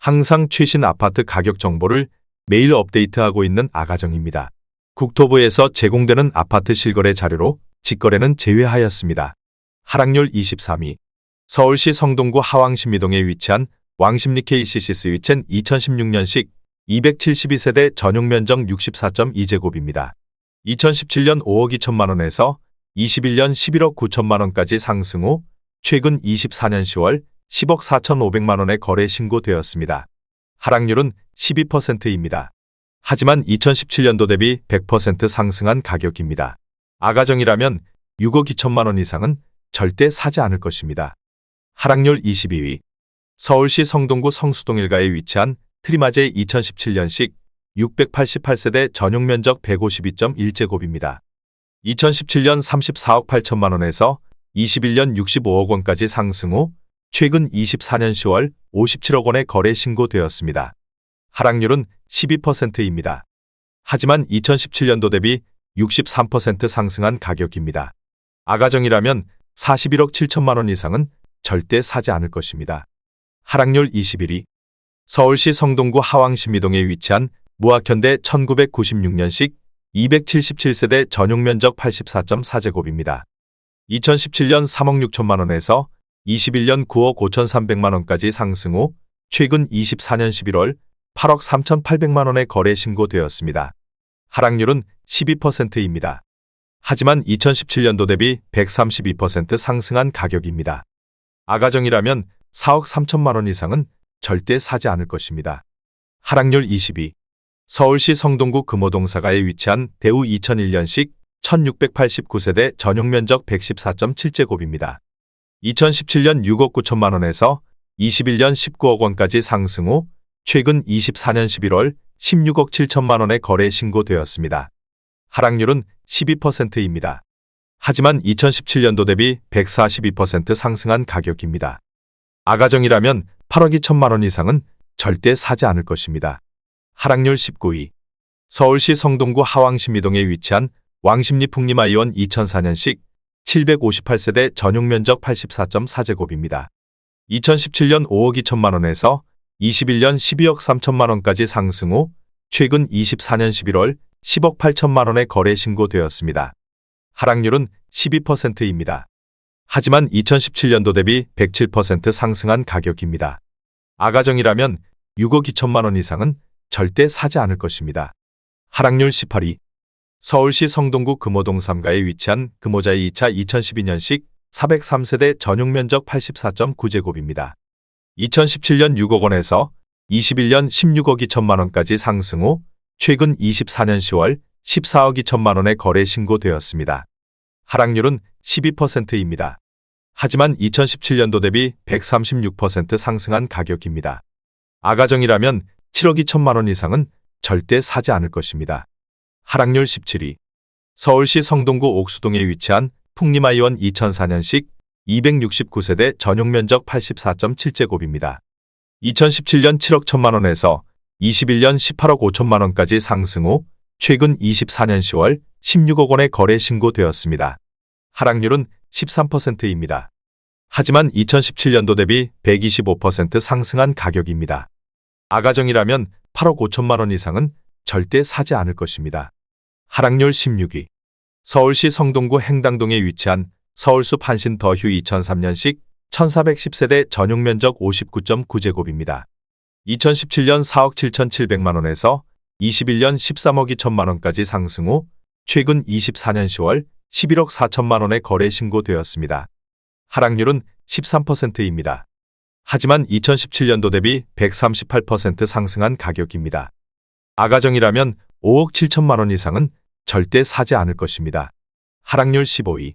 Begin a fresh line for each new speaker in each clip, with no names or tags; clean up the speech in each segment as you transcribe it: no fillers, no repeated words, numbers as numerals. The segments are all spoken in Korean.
항상 최신 아파트 가격 정보를 매일 업데이트하고 있는 아가정입니다. 국토부에서 제공되는 아파트 실거래 자료로 직거래는 제외하였습니다. 하락률 23위. 서울시 성동구 하왕신미동에 위치한 왕십리 KCC 스위첸 2016년식 272세대 전용 면적 64.2제곱입니다. 2017년 5억 2천만 원에서 21년 11억 9천만 원까지 상승 후 최근 24년 10월 10억 4,500만 원에 거래 신고되었습니다. 하락률은 12%입니다. 하지만 2017년도 대비 100% 상승한 가격입니다. 아가정이라면 6억 2천만 원 이상은 절대 사지 않을 것입니다. 하락률 22위. 서울시 성동구 성수동 일가에 위치한 트리마제 2017년식 688세대 전용 면적 152.1제곱입니다. 2017년 34억 8천만 원에서 21년 65억 원까지 상승 후 최근 24년 10월 57억 원에 거래 신고되었습니다. 하락률은 12%입니다. 하지만 2017년도 대비 63% 상승한 가격입니다. 아가정이라면 41억 7천만 원 이상은 절대 사지 않을 것입니다. 하락률 21위. 서울시 성동구 하왕신미동에 위치한 무학현대 1996년식 277세대 전용 면적 84.4제곱입니다. 2017년 3억 6천만 원에서 21년 9억 5,300만 원까지 상승 후 최근 24년 11월 8억 3,800만 원에 거래 신고되었습니다. 하락률은 12%입니다. 하지만 2017년도 대비 132% 상승한 가격입니다. 아가정이라면 4억 3천만 원 이상은 절대 사지 않을 것입니다. 하락률 22. 서울시 성동구 금호동사가에 위치한 대우 2001년식 1689세대 전용 면적 114.7제곱입니다. 2017년 6억 9천만 원에서 21년 19억 원까지 상승 후 최근 24년 11월 16억 7천만 원에 거래 신고되었습니다. 하락률은 12%입니다. 하지만 2017년도 대비 142% 상승한 가격입니다. 아가정이라면 8억 2천만 원 이상은 절대 사지 않을 것입니다. 하락률 19위. 서울시 성동구 하왕신미동에 위치한 왕십리 풍림아이원 2004년식 758세대 전용 면적 84.4제곱입니다. 2017년 5억 2천만 원에서 21년 12억 3천만 원까지 상승 후 최근 24년 11월 10억 8천만 원에 거래 신고되었습니다. 하락률은 12%입니다. 하지만 2017년도 대비 107% 상승한 가격입니다. 아가정이라면 6억 2천만 원 이상은 절대 사지 않을 것입니다. 하락률 18위. 서울시 성동구 금호동 3가에 위치한 금호자이 2차 2012년식 403세대 전용 면적 84.9제곱입니다. 2017년 6억 원에서 21년 16억 2천만 원까지 상승 후 최근 24년 10월 14억 2천만 원에 거래 신고되었습니다. 하락률은 12%입니다. 하지만 2017년도 대비 136% 상승한 가격입니다. 아가정이라면 7억 2천만 원 이상은 절대 사지 않을 것입니다. 하락률 17위. 서울시 성동구 옥수동에 위치한 풍림아이원 2004년식 269세대 전용 면적 84.7제곱입니다. 2017년 7억 1천만 원에서 21년 18억 5천만 원까지 상승 후 최근 24년 10월 16억 원에 거래 신고되었습니다. 하락률은 13%입니다. 하지만 2017년도 대비 125% 상승한 가격입니다. 아가정이라면 8억 5천만 원 이상은 절대 사지 않을 것입니다. 하락률 16위. 서울시 성동구 행당동에 위치한 서울숲 한신 더휴 2003년식 1410세대 전용 면적 59.9제곱입니다. 2017년 4억 7,700만 원에서 21년 13억 2천만 원까지 상승 후 최근 24년 10월 11억 4천만 원에 거래 신고되었습니다. 하락률은 13%입니다. 하지만 2017년도 대비 138% 상승한 가격입니다. 아가정이라면 5억 7천만 원 이상은 절대 사지 않을 것입니다. 하락률 15위.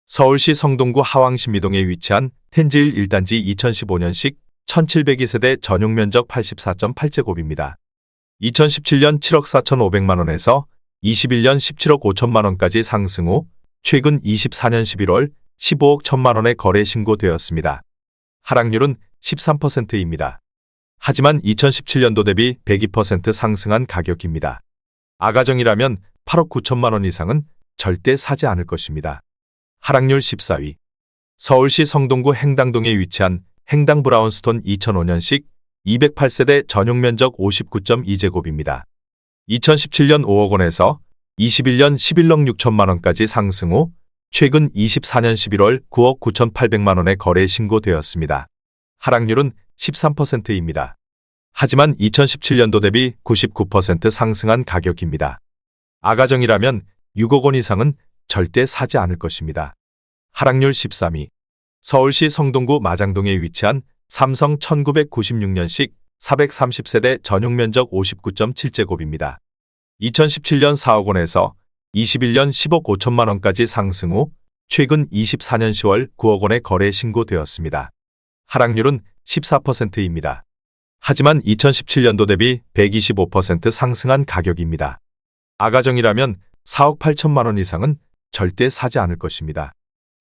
서울시 성동구 하왕신미동에 위치한 텐지일 1단지 2015년식 1702세대 전용 면적 84.8제곱입니다. 2017년 7억 4,500만 원에서 21년 17억 5천만 원까지 상승 후 최근 24년 11월 15억 1천만 원에 거래 신고되었습니다. 하락률은 13%입니다. 하지만 2017년도 대비 102% 상승한 가격입니다. 아가정이라면 8억 9천만 원 이상은 절대 사지 않을 것입니다. 하락률 14위. 서울시 성동구 행당동에 위치한 행당 브라운스톤 2005년식 208세대 전용 면적 59.2제곱입니다. 2017년 5억 원에서 21년 11억 6천만 원까지 상승 후 최근 24년 11월 9억 9,800만 원에 거래 신고되었습니다. 하락률은 13%입니다. 하지만 2017년도 대비 99% 상승한 가격입니다. 아가정이라면 6억 원 이상은 절대 사지 않을 것입니다. 하락률 13위. 서울시 성동구 마장동에 위치한 삼성 1996년식 430세대 전용 면적 59.7제곱입니다. 2017년 4억 원에서 21년 10억 5천만 원까지 상승 후 최근 24년 10월 9억 원에 거래 신고되었습니다. 하락률은 14%입니다. 하지만 2017년도 대비 125% 상승한 가격입니다. 아가정이라면 4억 8천만 원 이상은 절대 사지 않을 것입니다.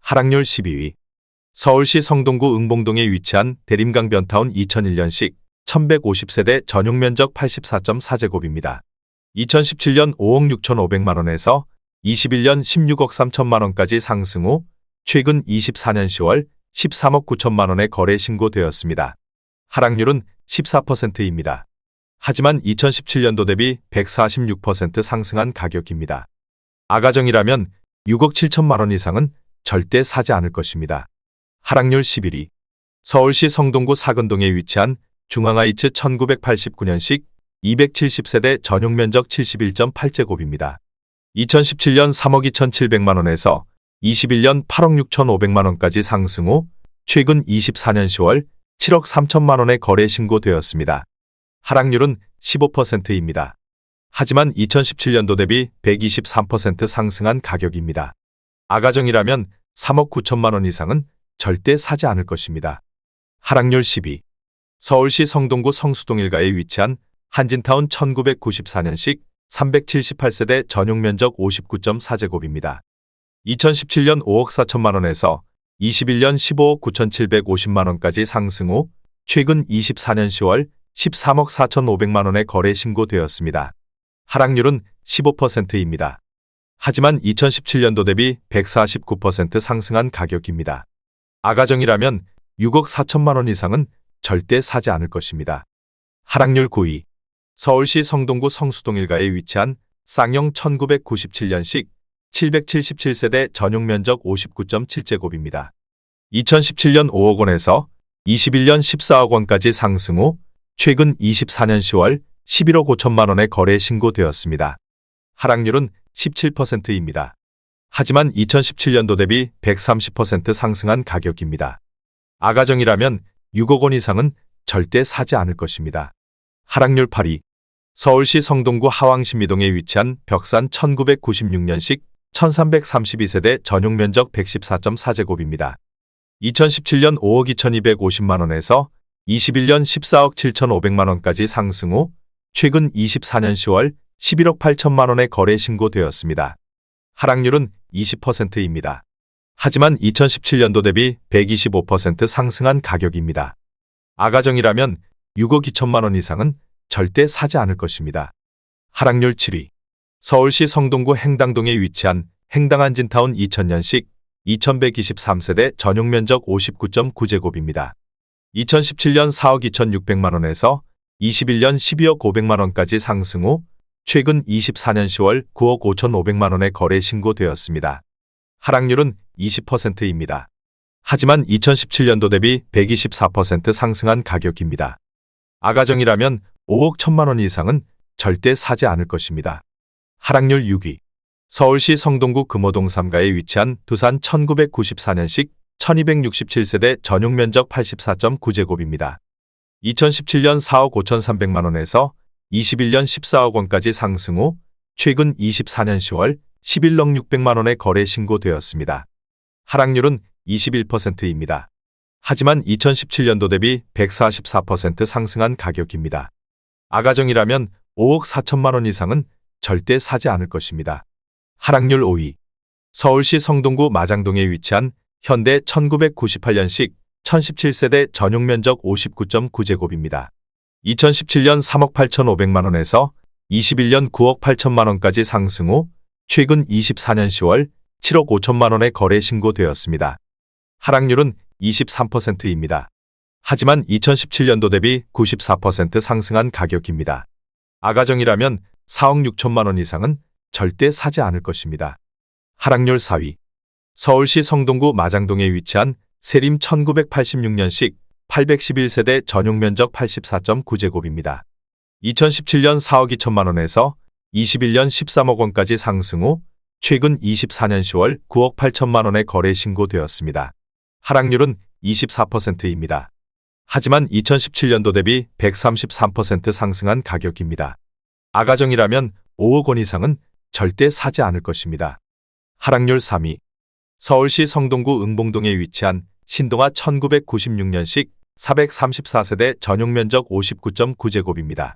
하락률 12위. 서울시 성동구 응봉동에 위치한 대림강 변타운 2001년식 1150세대 전용 면적 84.4제곱입니다. 2017년 5억 6,500만 원에서 21년 16억 3천만 원까지 상승 후 최근 24년 10월 13억 9천만 원에 거래 신고되었습니다. 하락률은 14%입니다. 하지만 2017년도 대비 146% 상승한 가격입니다. 아가정이라면 6억 7천만 원 이상은 절대 사지 않을 것입니다. 하락률 11위. 서울시 성동구 사근동에 위치한 중앙하이츠 1989년식 270세대 전용 면적 71.8제곱입니다. 2017년 3억 2,700만 원에서 21년 8억 6,500만 원까지 상승 후 최근 24년 10월 7억 3천만 원에 거래 신고되었습니다. 하락률은 15%입니다. 하지만 2017년도 대비 123% 상승한 가격입니다. 아가정이라면 3억 9천만 원 이상은 절대 사지 않을 것입니다. 하락률 10위. 서울시 성동구 성수동 일가에 위치한 한진타운 1994년식 378세대 전용 면적 59.4제곱입니다. 2017년 5억 4천만 원에서 21년 15억 9,750만 원까지 상승 후 최근 24년 10월 13억 4,500만 원에 거래 신고되었습니다. 하락률은 15%입니다. 하지만 2017년도 대비 149% 상승한 가격입니다. 아가정이라면 6억 4천만 원 이상은 절대 사지 않을 것입니다. 하락률 9위. 서울시 성동구 성수동 일가에 위치한 쌍용 1997년식 777세대 전용 면적 59.7제곱입니다. 2017년 5억 원에서 21년 14억 원까지 상승 후 최근 24년 10월 11억 5천만 원에 거래 신고되었습니다. 하락률은 17%입니다. 하지만 2017년도 대비 130% 상승한 가격입니다. 아가정이라면 6억 원 이상은 절대 사지 않을 것입니다. 하락률 8위. 서울시 성동구 하왕신미동에 위치한 벽산 1996년식 1332세대 전용 면적 114.4제곱입니다. 2017년 5억 2250만 원에서 21년 14억 7,500만 원까지 상승 후 최근 24년 10월 11억 8천만 원에 거래 신고되었습니다. 하락률은 20%입니다. 하지만 2017년도 대비 125% 상승한 가격입니다. 아가정이라면 6억 2천만 원 이상은 절대 사지 않을 것입니다. 하락률 7위. 서울시 성동구 행당동에 위치한 행당한진타운 2000년식 2123세대 전용 면적 59.9제곱입니다. 2017년 4억 2,600만 원에서 21년 12억 500만 원까지 상승 후 최근 24년 10월 9억 5,500만 원에 거래 신고되었습니다. 하락률은 20%입니다. 하지만 2017년도 대비 124% 상승한 가격입니다. 아가정이라면 5억 1천만 원 이상은 절대 사지 않을 것입니다. 하락률 6위. 서울시 성동구 금호동 3가에 위치한 두산 1994년식 1267세대 전용 면적 84.9제곱입니다. 2017년 4억 5,300만 원에서 21년 14억 원까지 상승 후 최근 24년 10월 11억 600만 원에 거래 신고되었습니다. 하락률은 21%입니다. 하지만 2017년도 대비 144% 상승한 가격입니다. 아가정이라면 5억 4천만 원 이상은 절대 사지 않을 것입니다. 하락률 5위. 서울시 성동구 마장동에 위치한 현대 1998년식 1017세대 전용 면적 59.9제곱입니다. 2017년 3억 8,500만 원에서 21년 9억 8천만 원까지 상승 후 최근 24년 10월 7억 5천만 원에 거래 신고되었습니다. 하락률은 23%입니다. 하지만 2017년도 대비 94% 상승한 가격입니다. 아가정이라면 4억 6천만 원 이상은 절대 사지 않을 것입니다. 하락률 4위. 서울시 성동구 마장동에 위치한 세림 1986년식 811세대 전용 면적 84.9제곱입니다. 2017년 4억 2천만 원에서 21년 13억 원까지 상승 후 최근 24년 10월 9억 8천만 원에 거래 신고되었습니다. 하락률은 24%입니다. 하지만 2017년도 대비 133% 상승한 가격입니다. 아가정이라면 5억 원 이상은 절대 사지 않을 것입니다. 하락률 3위. 서울시 성동구 응봉동에 위치한 신동아 1996년식 434세대 전용 면적 59.9제곱입니다.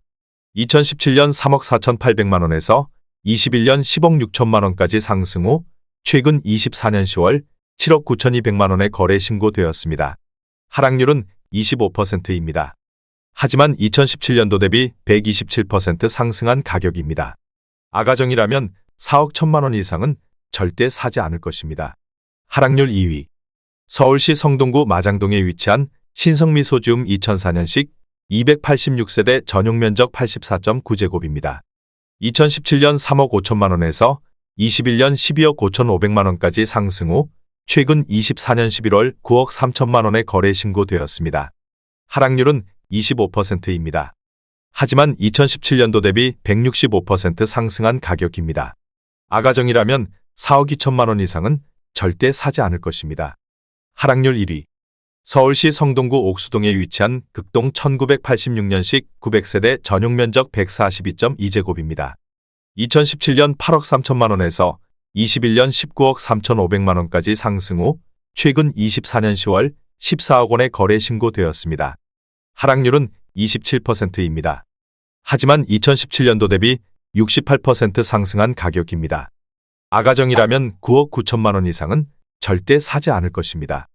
2017년 3억 4,800만 원에서 21년 10억 6천만 원까지 상승 후 최근 24년 10월 7억 9,200만 원에 거래 신고되었습니다. 하락률은 25%입니다. 하지만 2017년도 대비 127% 상승한 가격입니다. 아가정이라면 4억 1천만 원 이상은 절대 사지 않을 것입니다. 하락률 2위. 서울시 성동구 마장동에 위치한 신성미소지움 2004년식 286세대 전용 면적 84.9제곱입니다. 2017년 3억 5천만 원에서 21년 12억 5,500만 원까지 상승 후 최근 24년 11월 9억 3천만 원에 거래 신고되었습니다. 하락률은 25%입니다. 하지만 2017년도 대비 165% 상승한 가격입니다. 아가정이라면 4억 2천만 원 이상은 절대 사지 않을 것입니다. 하락률 1위. 서울시 성동구 옥수동에 위치한 극동 1986년식 900세대 전용 면적 142.2제곱입니다. 2017년 8억 3천만 원에서 21년 19억 3,500만 원까지 상승 후 최근 24년 10월 14억 원에 거래 신고되었습니다. 하락률은 27%입니다. 하지만 2017년도 대비 68% 상승한 가격입니다. 아가정이라면 9억 9천만 원 이상은 절대 사지 않을 것입니다.